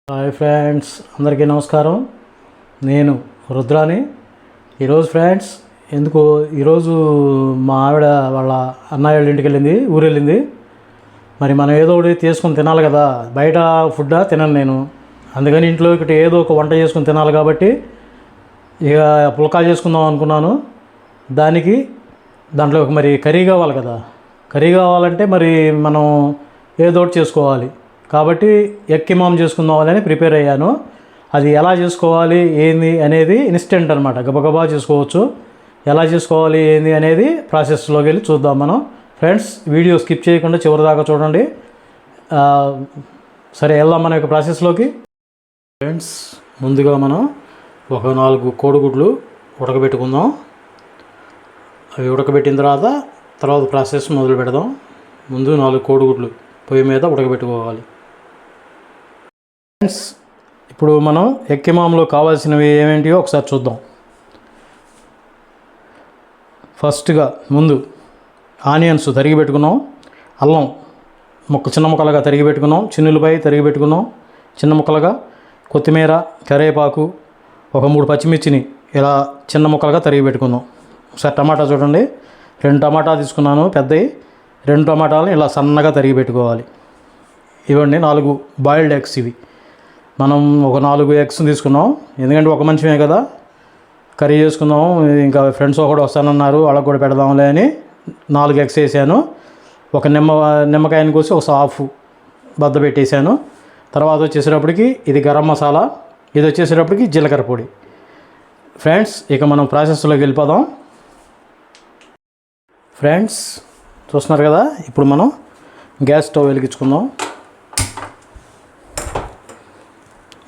Hi friends, అందరికీ నమస్కారం. నేను రుద్రాని. ఈరోజు ఫ్రెండ్స్ ఈరోజు మా ఆవిడ వాళ్ళ అన్నయ్య వాళ్ళ ఇంటికి వెళ్ళింది, ఊరు వెళ్ళింది. మరి మనం ఏదో ఒకటి తీసుకొని తినాలి కదా, బయట ఫుడ్ తినను నేను. అందుకని ఇంట్లో ఒకటి ఏదో ఒక వంట చేసుకొని తినాలి కాబట్టి ఇక పుల్కా చేసుకుందాం అనుకున్నాను. దాంట్లో మరి కర్రీ కావాలి కదా. కర్రీ కావాలంటే మరి మనం ఏదో ఒకటి చేసుకోవాలి కాబట్టి ఎగ్ కిమామ్ చేసుకుందామని ప్రిపేర్ అయ్యాను. అది ఎలా చేసుకోవాలి ఏంది అనేది ఇన్స్టెంట్ అనమాట, గబగబా చేసుకోవచ్చు. ఎలా చేసుకోవాలి ఏంది అనేది ప్రాసెస్లోకి వెళ్ళి చూద్దాం మనం. ఫ్రెండ్స్, వీడియో స్కిప్ చేయకుండా చివరి దాకా చూడండి. సరే, వెళ్దాం మన యొక్క ప్రాసెస్లోకి. ఫ్రెండ్స్, ముందుగా మనం ఒక 4 కోడిగుడ్లు ఉడకబెట్టుకుందాం. అవి ఉడకబెట్టిన తర్వాత ప్రాసెస్ మొదలు పెడదాం. ముందు 4 కోడిగుడ్లు పొయ్యి మీద ఉడకబెట్టుకోవాలి. ఫ్రెండ్స్, ఇప్పుడు మనం ఎగ్ కిమామ్లో కావాల్సినవి ఏమేంటియో ఒకసారి చూద్దాం. ఫస్ట్గా ముందు ఆనియన్స్ తరిగి పెట్టుకున్నాం, అల్లం చిన్న ముక్కలుగా తరిగి పెట్టుకున్నాం, చిన్నులపై తరిగి పెట్టుకున్నాం చిన్న ముక్కలుగా, కొత్తిమీర, కరివేపాకు, ఒక 3 పచ్చిమిర్చిని ఇలా చిన్న ముక్కలుగా తరిగి పెట్టుకున్నాం. ఒకసారి టమాటా చూడండి, 2 టమాటా తీసుకున్నాను పెద్దవి. 2 టమాటాలను ఇలా సన్నగా తరిగి పెట్టుకోవాలి. ఇవ్వండి 4 బాయిల్డ్ ఎగ్స్. ఇవి మనం ఒక 4 ఎగ్స్ తీసుకున్నాం, ఎందుకంటే ఒక మనిషిమే కదా, కర్రీ చేసుకుందాం. ఇంకా ఫ్రెండ్స్ ఒకటి వస్తానన్నారు, వాళ్ళకి కూడా పెడదాంలే అని 4 ఎగ్స్ వేసాను. ఒక నిమ్మకాయని కోసి ఒక హాఫ్ బద్ద పెట్టేశాను. తర్వాత వచ్చేసేటప్పటికి ఇది గరం మసాలా, ఇది వచ్చేసేటప్పటికి జీలకర్ర పొడి. ఫ్రెండ్స్, ఇక మనం ప్రాసెస్లోకి వెళ్ళిపోదాం. ఫ్రెండ్స్, చూస్తున్నారు కదా, ఇప్పుడు మనం గ్యాస్ స్టవ్ వెలిగించుకుందాం.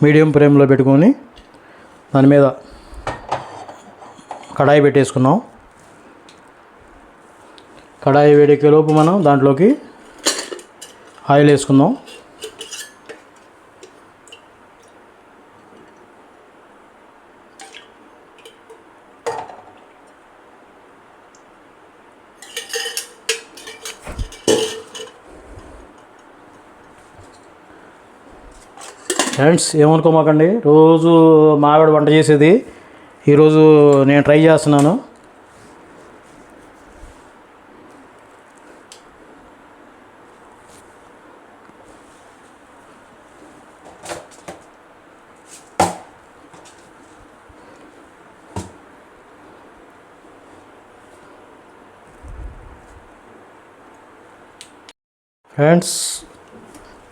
మీడియం ఫ్లేమ్లో పెట్టుకొని దాని మీద కడాయి పెట్టేసుకున్నాం. కడాయి వేడెక్కేలోపు మనం దాంట్లోకి ఆయిల్ వేసుకుందాం. ఫ్రెండ్స్, ఏమనుకోమాకండి, రోజు మా ఆవిడ వంట చేసేది ఈరోజు నేను ట్రై చేస్తున్నాను.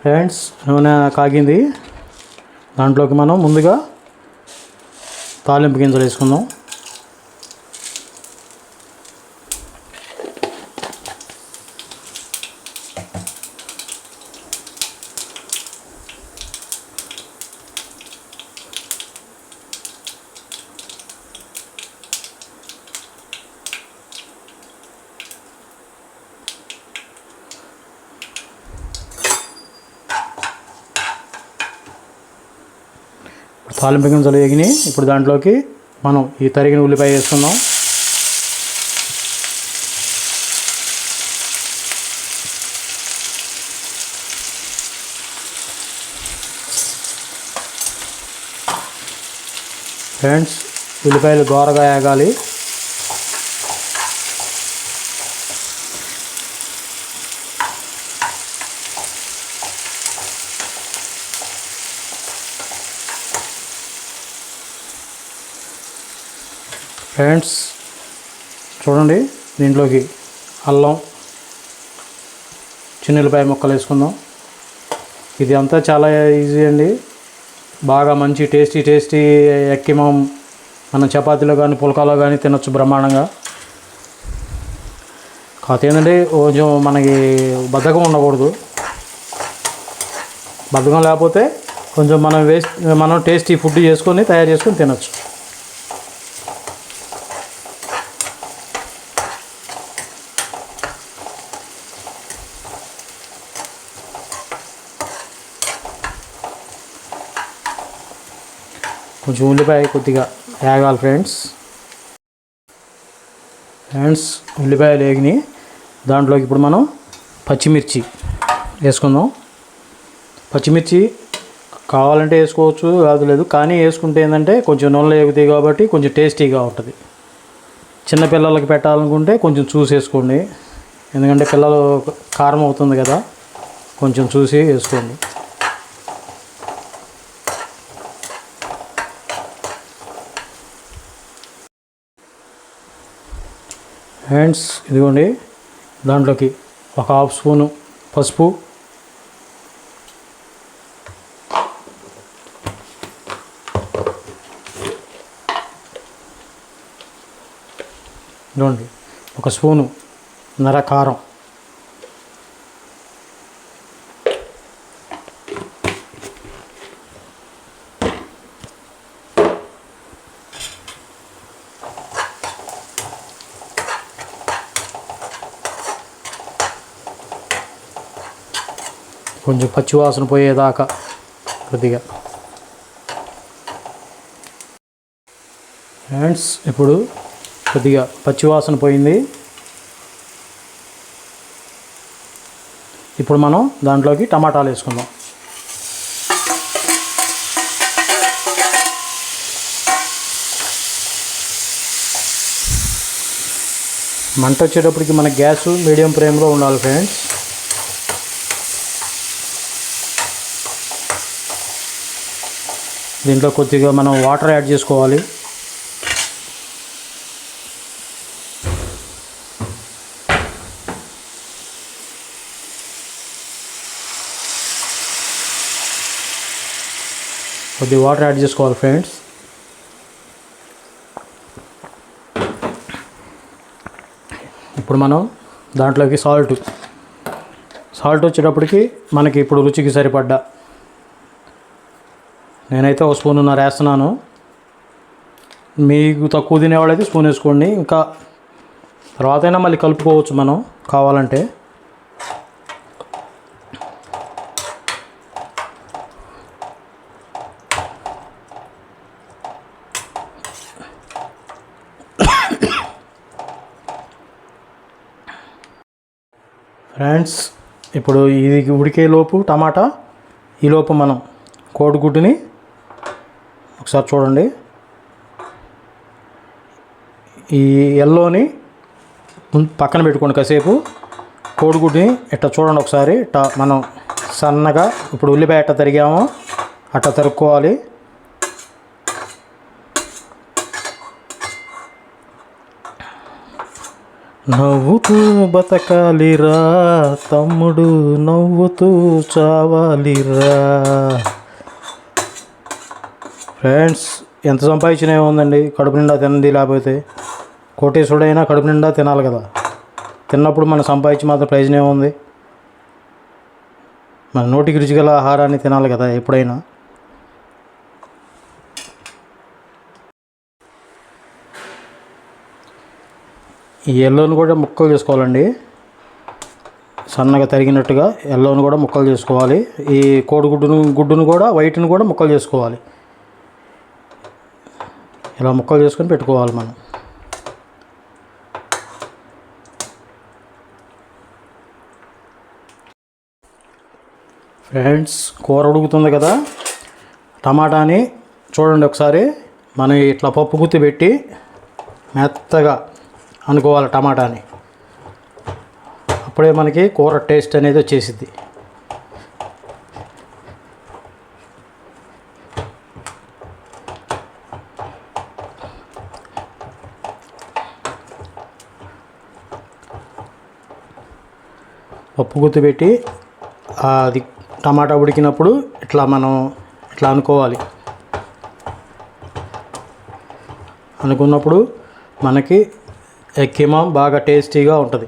ఫ్రెండ్స్ నూనె కాగింది. దాంట్లోకి మనం ముందుగా తాలింపు గింజలు వేసుకుందాం. తాలింపు గింజలు వేగినాయి. ఇప్పుడు దాంట్లోకి మనం ఈ తరిగిన ఉల్లిపాయ వేసుకుందాం. ఫ్రెండ్స్, ఉల్లిపాయలు దోరగా వేగాలి. ఫ్రెండ్స్, చూడండి, దీంట్లోకి అల్లం, చిన్నులపాయ ముక్కలు వేసుకుందాం. ఇది అంతా చాలా ఈజీ అండి, బాగా మంచి టేస్టీ ఎగ్ కిమామ్ మనం చపాతీలో కానీ పుల్కాలో కానీ తినొచ్చు బ్రహ్మాండంగా. కాకపోతే ఏంటంటే కొంచెం మనకి బద్ధకం ఉండకూడదు. బద్ధకం లేకపోతే కొంచెం మనం టేస్టీ ఫుడ్ తయారు చేసుకొని తినొచ్చు. కొంచెం ఉల్లిపాయ కొద్దిగా వేగాలి. ఫ్రెండ్స్, ఉల్లిపాయలు వేగినాయి. దాంట్లోకి ఇప్పుడు మనం పచ్చిమిర్చి వేసుకుందాం. పచ్చిమిర్చి కావాలంటే వేసుకోవచ్చు, కాదు లేదు, కానీ వేసుకుంటే ఏంటంటే కొంచెం నూనెలో ఎగుతాయి కాబట్టి కొంచెం టేస్టీగా ఉంటుంది. చిన్నపిల్లలకి పెట్టాలనుకుంటే కొంచెం చూసి వేసుకోండి, ఎందుకంటే పిల్లలు కారం అవుతుంది కదా, కొంచెం చూసి వేసుకోండి. ఫ్రెండ్స్ ఇదిగోండి, దాంట్లోకి ఒక హాఫ్ స్పూను పసుపు, ఇదిగోండి ఒక స్పూను కారం, కొంచెం పచ్చివాసన పోయేదాకా కొద్దిగా. ఫ్రెండ్స్ ఇప్పుడు కొద్దిగా పచ్చివాసన పోయింది. ఇప్పుడు మనం దాంట్లోకి టమాటాలు వేసుకుందాం. మంట వచ్చేటప్పటికి మన గ్యాస్ మీడియం ఫ్లేమ్లో ఉండాలి ఫ్రెండ్స్. దీంట్లో కొద్దిగా మనం వాటర్ యాడ్ చేసుకోవాలి. కొద్దిగా వాటర్ యాడ్ చేసుకోవాలి ఫ్రెండ్స్. ఇప్పుడు మనం దాంట్లోకి సాల్ట్ వచ్చేటప్పటికి మనకి ఇప్పుడు రుచికి సరిపడ్డా, నేనైతే ఒక స్పూన్నర వేస్తున్నాను. మీకు తక్కువ తినేవాళ్ళైతే స్పూన్ వేసుకోండి, ఇంకా తర్వాత అయినా మళ్ళీ కలుపుకోవచ్చు మనం కావాలంటే. ఫ్రెండ్స్ ఇప్పుడు ఇది ఉడికేలోపు టమాటా, ఈలోపు మనం కోడిగుడ్డుని ఒకసారి చూడండి. ఈ ఎల్లోని పక్కన పెట్టుకోండి కాసేపు. కోడిగుడ్డుని ఇట్లా చూడండి ఒకసారి, ఇట్లా మనం సన్నగా ఇప్పుడు ఉల్లిపాయ ఎట్ట తరిగామో అట్లా తరుక్కోవాలి. నవ్వుతూ బతకాలిరా తమ్ముడు, నవ్వుతూ చావాలిరా. ఫ్రెండ్స్ ఎంత సంపాదించినా ఏముందండి, కడుపు నిండా తినండి. లేకపోతే కోటేశ్వరుడైనా కడుపు నిండా తినాలి కదా. తిన్నప్పుడు మనం సంపాదించి మాత్రం ప్రయోజనం ఏముంది? మన నోటికి రుచిగల ఆహారాన్ని తినాలి కదా ఎప్పుడైనా. ఈ ఎల్లోని కూడా ముక్కలు చేసుకోవాలండి, సన్నగా తరిగినట్టుగా ఎల్లోని కూడా ముక్కలు చేసుకోవాలి. ఈ గుడ్డును కూడా వైట్ని కూడా ముక్కలు చేసుకోవాలి. ఇలా ముక్కలు చేసుకొని పెట్టుకోవాలి మనం. ఫ్రెండ్స్ కూర ఉడుకుతుంది కదా, టమాటాని చూడండి ఒకసారి. మనం ఇట్లా పప్పు గుత్తి పెట్టి మెత్తగా అనుకోవాలి టమాటాని, అప్పుడే మనకి కూర టేస్ట్ అనేది వచ్చేసిద్ది. పప్పు గుత్తి పెట్టి అది టమాటా ఉడికినప్పుడు ఇట్లా మనం ఇట్లా అనుకోవాలి. అనుకున్నప్పుడు మనకి కీమా బాగా టేస్టీగా ఉంటుంది.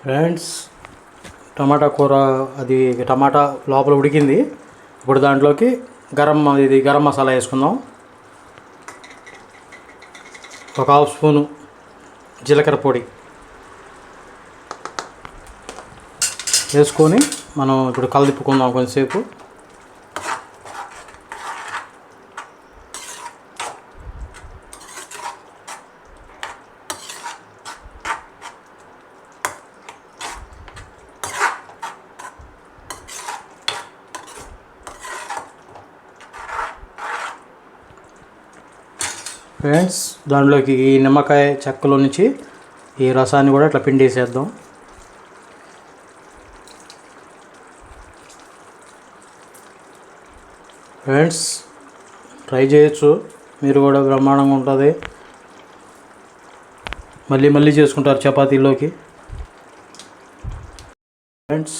ఫ్రెండ్స్ టమాటా కూర అది టమాటా లోపల ఉడికింది. ఇప్పుడు దాంట్లోకి గరం మసాలా వేసుకుందాం. ఒక హాఫ్ స్పూను జీలకర్ర పొడి వేసుకొని మనం ఇప్పుడు కలదిప్పుకుందాం కొంచెంసేపు. ఫ్రెండ్స్ దాంట్లోకి ఈ నిమ్మకాయ చెక్కలో నుంచి ఈ రసాన్ని కూడా ఇట్లా పిండేసేద్దాం. ఫ్రెండ్స్ ట్రై చేయొచ్చు మీరు కూడా, బ్రహ్మాండంగా ఉంటుంది. మళ్ళీ మళ్ళీ చేసుకుంటారు చపాతీలోకి. ఫ్రెండ్స్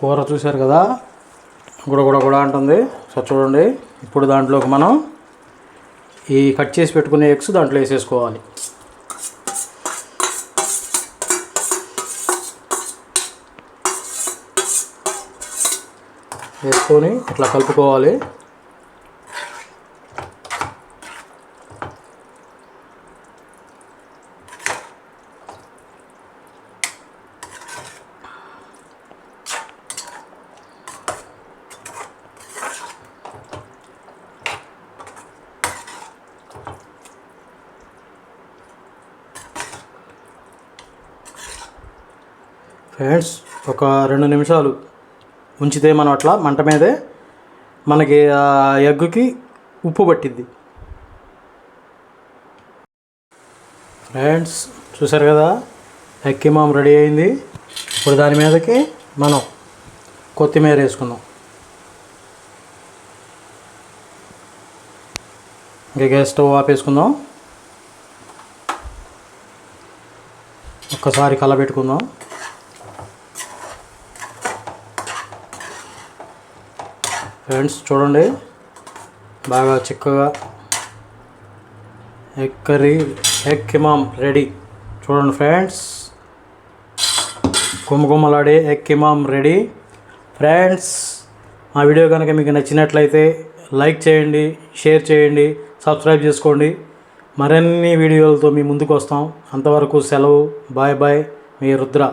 కూర చూశారు కదా, గుడగుడ అంటుంది. సో చూడండి, ఇప్పుడు దాంట్లోకి మనం ఈ కట్ చేసి పెట్టుకునే ఎగ్స్ దాంట్లో వేసేసుకోవాలి. వేసుకొని ఇట్లా కలుపుకోవాలి. ఫ్రెండ్స్ ఒక 2 నిమిషాలు ఉంచితే మనం అట్లా మంట మీదే మనకి ఆ ఎగ్గుకి ఉప్పు పట్టిద్ది. ఫ్రెండ్స్ చూసారు కదా, ఎగ్ కిమామ్ రెడీ అయింది. ఇప్పుడు దాని మీదకి మనం కొత్తిమీర వేసుకుందాం. ఇంకా గ్యాస్ స్టవ్ ఆపేసుకుందాం. ఒక్కసారి కలబెట్టుకుందాం. ఫ్రెండ్స్ చూడండి, బాగా చిక్కగా ఎగ్ కర్రీ, ఎగ్ కిమామ్ రెడీ. చూడండి ఫ్రెండ్స్, గుమగుమలాడే ఎగ్ కిమామ్ రెడీ. ఫ్రెండ్స్ మా వీడియో కనుక మీకు నచ్చినట్లయితే లైక్ చేయండి, షేర్ చేయండి, సబ్స్క్రైబ్ చేసుకోండి. మరిన్ని వీడియోలతో మీ ముందుకు వస్తాం. అంతవరకు సెలవు. బాయ్ బాయ్, మీ రుద్ర.